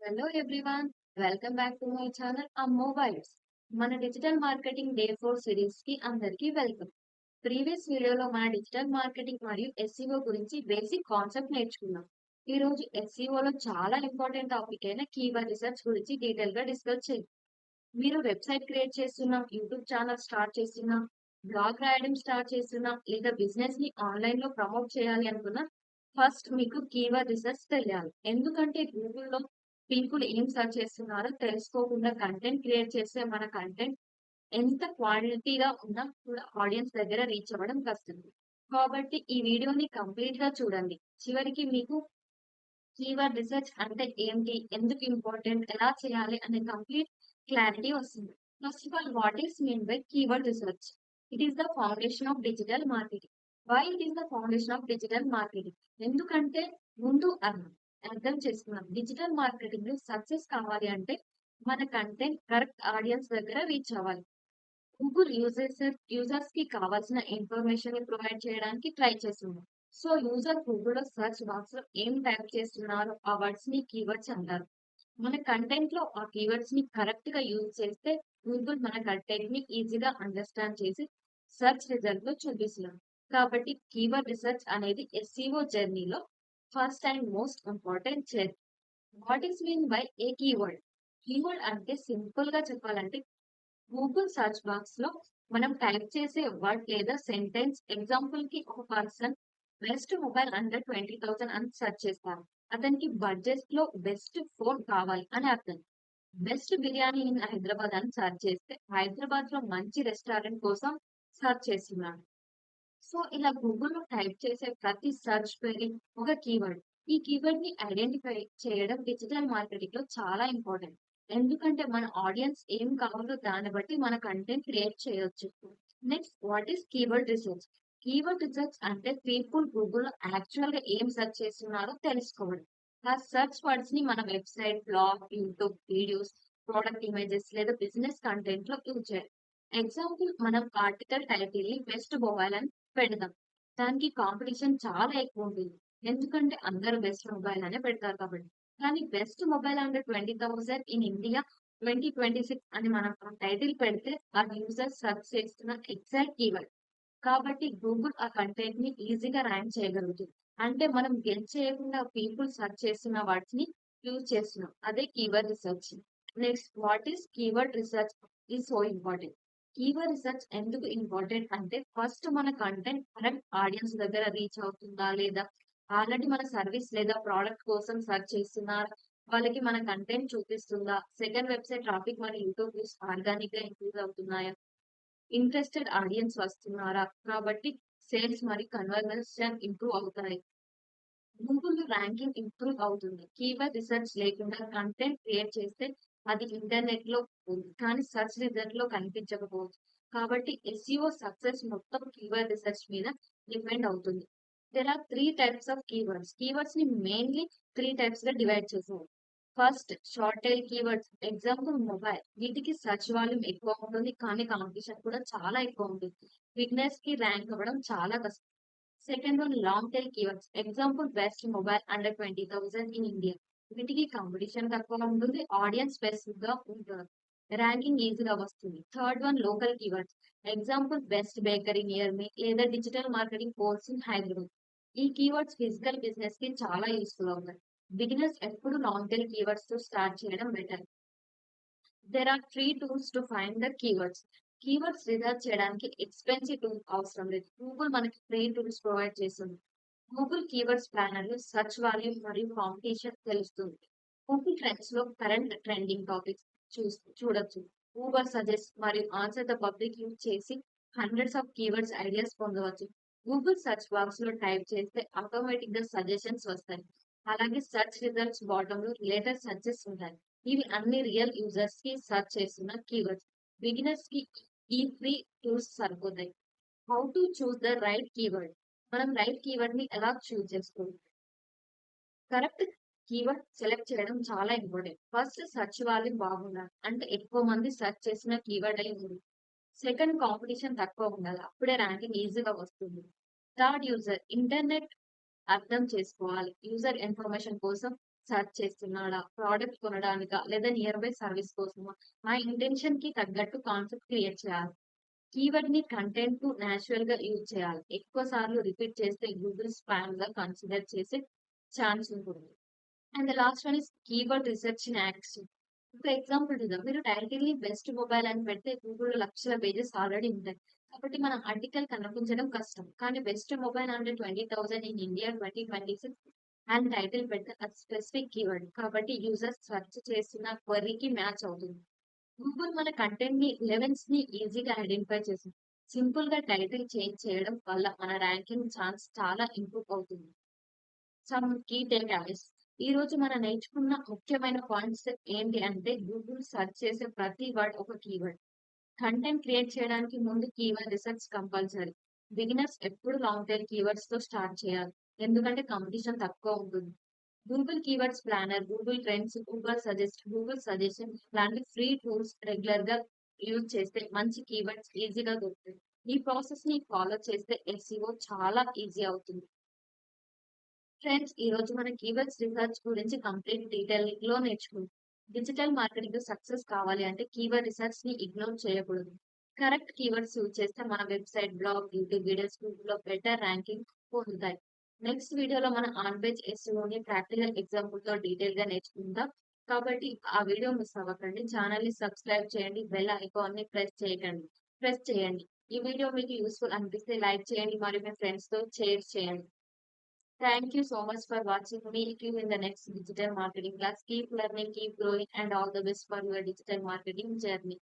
Hello everyone, welcome back to my channel అమ్మో vibes. మన digital marketing day 4 series కి అందరికీ వెల్కమ్. ప్రీవియస్ వీడియోలో మన డిజిటల్ మార్కెటింగ్ మరియు ఎస్ఈఓ గురించి బేసిక్ కాన్సెప్ట్ నేర్చుకున్నాం. ఈ రోజు ఎస్ఈఓలో చాలా ఇంపార్టెంట్ టాపిక్ అయిన కీవర్డ్ రీసెర్చ్ గురించి డీటెయిల్ గా డిస్కస్ చేద్దాం. మీరు వెబ్సైట్ క్రియేట్ చేస్తున్నాం, యూట్యూబ్ ఛానల్ స్టార్ట్ చేస్తున్నాం, బ్లాగ్ రాయడం స్టార్ట్ చేస్తున్నాం, లేదా బిజినెస్ ని ఆన్లైన్ లో ప్రమోట్ చేయాలి అనుకున్నా, ఫస్ట్ మీకు కీవర్డ్ రీసెర్చ్ తెలియాలి. ఎందుకంటే గూగుల్లో పీపుల్ ఏం సెర్చ్ చేస్తున్నారో తెలుసుకోకుండా కంటెంట్ క్రియేట్ చేస్తే మన కంటెంట్ ఎంత క్వాలిటీగా ఉన్నా కూడా ఆడియన్స్ దగ్గర రీచ్ అవ్వడం కష్టం. కాబట్టి ఈ వీడియోని కంప్లీట్ గా చూడండి. చివరికి మీకు కీవర్డ్ రీసెర్చ్ అంటే ఏంటి, ఎందుకు ఇంపార్టెంట్, ఎలా చేయాలి అనే కంప్లీట్ క్లారిటీ వస్తుంది. First of all, what is mean by keyword research? It is the foundation of digital marketing. Why it is the foundation of digital marketing? ఎందుకంటే ముందు అర్థం చేసుకున్నాం, డిజిటల్ మార్కెటింగ్ లో సక్సెస్ కావాలి అంటే మన కంటెంట్ కరెక్ట్ ఆడియన్స్ దగ్గర రీచ్ అవ్వాలి. గూగుల్ యూజర్స్ కి కావాల్సిన ఇన్ఫర్మేషన్ ని ప్రొవైడ్ చేయడానికి ట్రై చేస్తుంది. సో యూజర్ గూగుల్ లో సెర్చ్ బాక్స్ లో ఏం టైప్ చేస్తున్నారో ఆ వర్డ్స్ ని కీవర్డ్స్ అంటారు. మన కంటెంట్ లో ఆ కీవర్డ్స్ ని కరెక్ట్ గా యూజ్ చేస్తే గూగుల్ మన కంటెంట్ ని ఈజీగా అండర్స్టాండ్ చేసి సెర్చ్ రిజల్ట్ లో చూపిస్తున్నాం. కాబట్టి కీవర్డ్ రీసెర్చ్ అనేది ఎస్ఈఓ జర్నీలో first and most important journey. What is mean by A keyword? Keyword అంటే సింపుల్ గా చెప్పాలంటే గూగుల్ సర్చ్ బాక్స్ లో మనం టైప్ చేసే వర్డ్ లేదా సెంటెన్స్. ఎగ్జాంపుల్ కి ఒక పర్సన్ బెస్ట్ మొబైల్ అండర్ 20,000 అని సెర్చ్ చేస్తారు. అతనికి బడ్జెట్ లో బెస్ట్ ఫోన్ కావాలి అని అర్థం. బెస్ట్ బిర్యానీ ఇన్ హైదరాబాద్ అని సెర్చ్ చేస్తే హైదరాబాద్ లో మంచి రెస్టారెంట్ కోసం సెర్చ్ చేస్తున్నాడు. సో ఇలా గూగుల్ లో టైప్ చేసే ప్రతి సెర్చ్ క్వెరీ ఒక కీవర్డ్. ఈ కీవర్డ్ ని ఐడెంటిఫై చేయడం డిజిటల్ మార్కెటింగ్ లో చాలా ఇంపార్టెంట్. ఎందుకంటే మన ఆడియన్స్ ఏం కావాలో దాన్ని బట్టి మన కంటెంట్ క్రియేట్ చేయొచ్చు. Next, what is keyword research? Keyword research అంటే పీపుల్ గూగుల్ లో యాక్చువల్ గా ఏం సెర్చ్ చేస్తున్నారో తెలుసుకోవడం. ఆ సెర్చ్ వర్డ్స్ ని మన website, blog, YouTube videos, product images లేదా బిజినెస్ కంటెంట్ లో యూజ్ చేయాలి. ఎగ్జాంపుల్, మనం ఆర్టికల్ టైటిల్ ని బెస్ట్ మొబైల్ అని పెడదాం. దానికి కాంపిటీషన్ చాలా ఎక్కువ ఉంటుంది. ఎందుకంటే అందరూ బెస్ట్ మొబైల్ అనే పెడతారు కాబట్టి. కానీ best mobile under 20,000 in India 2026 అని మనం టైటిల్ పెడితే ఆ యూజర్ సెర్చ్ చేస్తున్న ఎగ్జాక్ట్ కీవర్డ్. కాబట్టి గూగుల్ ఆ కంటెంట్ ని ఈజీగా ర్యాంక్ చేయగలుగుతుంది. అంటే మనం గెస్ చేయకుండా పీపుల్ సెర్చ్ చేస్తున్న వర్డ్స్ ని యూజ్ చేస్తున్నాం. అదే keyword research. Next, what is keyword research is so important. Keyword research ఎందుకు ఇంపార్టెంట్ అంటే ఫస్ట్ మన కంటెంట్ కరెక్ట్ ఆడియన్స్ దగ్గర రీచ్ అవుతుందా లేదా, ఆల్రెడీ మన సర్వీస్ లేదా ప్రోడక్ట్ కోసం సెర్చ్ చేస్తున్నారా, వాళ్ళకి మన కంటెంట్ చూపిస్తుందా, సెకండ్ వెబ్సైట్ ట్రాఫిక్ మన యూట్యూబ్ వ్యూస్ ఆర్గానిక్ గా ఇంక్రీజ్ అవుతున్నాయా, ఇంట్రెస్టెడ్ ఆడియన్స్ వస్తున్నారా, కాబట్టి సేల్స్ మరియు కన్వర్జన్ ఇంప్రూవ్ అవుతాయి, గూగుల్ ర్యాంకింగ్ ఇంప్రూవ్ అవుతుంది. కీవర్డ్ రీసెర్చ్ లేకుండా కంటెంట్ క్రియేట్ చేస్తే అది ఇంటర్నెట్ లో ఉంది కానీ సెర్చ్ రిజల్ట్ లో కనిపించకపోవచ్చు. కాబట్టి ఎస్ఈఓ సక్సెస్ మొత్తం కీవర్డ్ రీసెర్చ్ మీద డిపెండ్ అవుతుంది. There are three types of keywords. Keywords ని మెయిన్లీ త్రీ టైప్స్ గా డివైడ్ చేశారు. First, short tail keywords. Example mobile. వీటికి సెర్చ్ వాల్యూమ్ ఎక్కువ ఉంటుంది కానీ కాంపిటీషన్ కూడా చాలా ఎక్కువ ఉంటుంది. బిగినర్స్ కి ర్యాంక్ అవ్వడం చాలా కష్టం. Second one, long tail keywords. Example best mobile under 20,000 in India. వీటికి కాంపిటీషన్ తక్కువ ఉంటుంది, ఆడియన్స్ స్పెసిఫిక్ గా ఉంటారు, ర్యాంకింగ్ ఈజీగా వస్తుంది. Third one, local keywords. Example best bakery near me లేదా digital marketing course in Hyderabad. ఈ కీవర్డ్స్ ఫిజికల్ బిజినెస్ కి చాలా యూస్ఫుల్ అవుతాయి. బిగినర్స్ ఎప్పుడు లాంగ్ టైల్ కీవర్డ్స్ తో స్టార్ట్ చేయడం better. There are three tools to find the keywords. Keywords research చేయడానికి expensive tool అవసరం లేదు. గూగుల్ మనకి ఫ్రీ టూల్స్ ప్రొవైడ్ చేస్తుంది. గూగుల్ కీవర్డ్స్ ప్లానర్ లో సెర్చ్ వాల్యూమ్ మరియు కాంపిటీషన్ తెలుస్తుంది. గూగుల్ ట్రెండ్స్ లో కరెంట్ ట్రెండింగ్ టాపిక్స్ చూడొచ్చు. గూగుల్ సజెస్ట్ మరియు ఆన్సర్ ద పబ్లిక్ యూజ్ చేసి హండ్రెడ్స్ ఆఫ్ కీవర్డ్స్ ఐడియాస్ పొందవచ్చు. గూగుల్ సెర్చ్ బాక్స్ లో టైప్ చేస్తే ఆటోమేటిక్ గా సజెషన్స్ వస్తాయి. అలాగే సెర్చ్ రిజల్ట్స్ బాటమ్ లో రిలేటెడ్ సర్చెస్ ఉంటాయి. ఇవి అన్ని రియల్ యూజర్స్ కి సెర్చ్ చేస్తున్న కీవర్డ్స్. బిగినర్స్ కి ఈ ఫ్రీ టూల్స్ సరిపోతాయి. How to choose the right keyword? మనం రైట్ కీవర్డ్ ని ఎలా చూస్ చేసుకోవాలి? కరెక్ట్ కీవర్డ్ సెలెక్ట్ చేయడం చాలా ఇంపార్టెంట్. ఫస్ట్, సెర్చ్ వాల్యూమ్ బాగుండాలి, అంటే ఎక్కువ మంది సెర్చ్ చేసిన కీవర్డ్ అయి ఉంది. సెకండ్, కాంపిటీషన్ తక్కువ ఉండాలి, అప్పుడే ర్యాంకింగ్ ఈజీగా వస్తుంది. థర్డ్, యూజర్ ఇంటర్నెట్ అర్థం చేసుకోవాలి. యూజర్ ఇన్ఫర్మేషన్ కోసం సెర్చ్ చేస్తున్నాడా? ప్రోడక్ట్ కొనడానికా? లేదా నియర్ బై సర్విస్ కోసమా? ఆ ఇంటెన్షన్‌కి తగ్గట్టు కాన్సెప్ట్ క్రియేట్ చేయాలి. కీవర్డ్‌ని కంటెంట్‌కు నేచురల్‌గా యూజ్ చేయాలి. ఎక్కువ సార్లు రిపీట్ చేస్తే గూగుల్ స్పామ్‌గా కన్సిడర్ చేసే ఛాన్స్ ఉంటుంది. And the last one is keyword research in action. ఒక ఎగ్జాంపుల్ చూద్దాం. మీరు డైరెక్ట్‌లీ బెస్ట్ మొబైల్ అని పెడితే గూగుల్‌లో లక్షల పేజెస్ ఆల్రెడీ ఉంటాయి. కాబట్టి మన ఆర్టికల్ కనిపించడం కష్టం. కానీ best mobile under 20,000 in India 2026 అని టైటిల్ పెడితే అది స్పెసిఫిక్ కీవర్డ్. కాబట్టి యూజర్స్ సెర్చ్ చేసిన క్వెరీకి మ్యాచ్ అవుతుంది. గూగుల్ మన కంటెంట్‌ని, రెలెవెన్స్‌ని ఈజీగా ఐడెంటిఫై చేసింది. సింపుల్‌గా టైటిల్ చేంజ్ చేయడం వల్ల మన ర్యాంకింగ్ ఛాన్స్ చాలా ఇంప్రూవ్ అవుతుంది. Some key takeaways. ఈరోజు మనం నేర్చుకున్న ముఖ్యమైన పాయింట్స్ ఏంటి అంటే గూగుల్ సెర్చ్ చేసే ప్రతి వర్డ్ ఒక కీవర్డ్. కంటెంట్ క్రియేట్ చేయడానికి ముందు కీవర్డ్ రిసర్చ్ కంపల్సరీ. బిగినర్స్ ఎప్పుడు లాంగ్ టైల్ కీవర్డ్స్‌తో స్టార్ట్ చేయాలి. ఎందుకంటే కాంపిటీషన్ తక్కువ ఉంటుంది. Google keywords planner, Google trends, Google suggest, Google suggestion లాంటి ఫ్రీ టూల్స్ రెగ్యులర్‌గా యూజ్ చేస్తే మంచి కీవర్డ్స్ ఈజీగా దొరుకుతాయి. ఈ ప్రాసెస్‌ని ఫాలో చేస్తే ఎస్ఈఓ చాలా ఈజీ అవుతుంది. ఫ్రెండ్స్, ఈరోజు మన కీవర్డ్స్ రీసెర్చ్ గురించి కంప్లీట్ డీటెయిల్‌లో నేర్చుకుందాం. డిజిటల్ మార్కెటింగ్‌లో సక్సెస్ కావాలి అంటే కీవర్డ్ రిసర్చ్‌ని ఇగ్నోర్ చేయకూడదు. కరెక్ట్ కీవర్డ్స్ యూజ్ చేస్తే మన వెబ్‌సైట్, బ్లాగ్, యూట్యూబ్ వీడియోస్ గూగుల్‌లో బెటర్ ర్యాంకింగ్ పొందుతాయి. నెక్స్ట్ వీడియోలో మన ఆన్ పేజ్ ఎస్ఈఓని ప్రాక్టికల్ ఎగ్జాంపుల్‌తో డీటెయిల్‌గా నేర్చుకుందాం. కాబట్టి ఆ వీడియో మిస్ అవ్వకండి. ఛానెల్‌ని సబ్స్క్రైబ్ చేయండి. బెల్ ఐకాన్‌ని ప్రెస్ చేయండి. ఈ వీడియో మీకు యూజ్‌ఫుల్ అనిపిస్తే లైక్ చేయండి మరియు మీ ఫ్రెండ్స్‌తో షేర్ చేయండి. Thank you so much for watching. Meet you in the next digital marketing class. Keep learning, keep growing, and all the best for your digital marketing journey.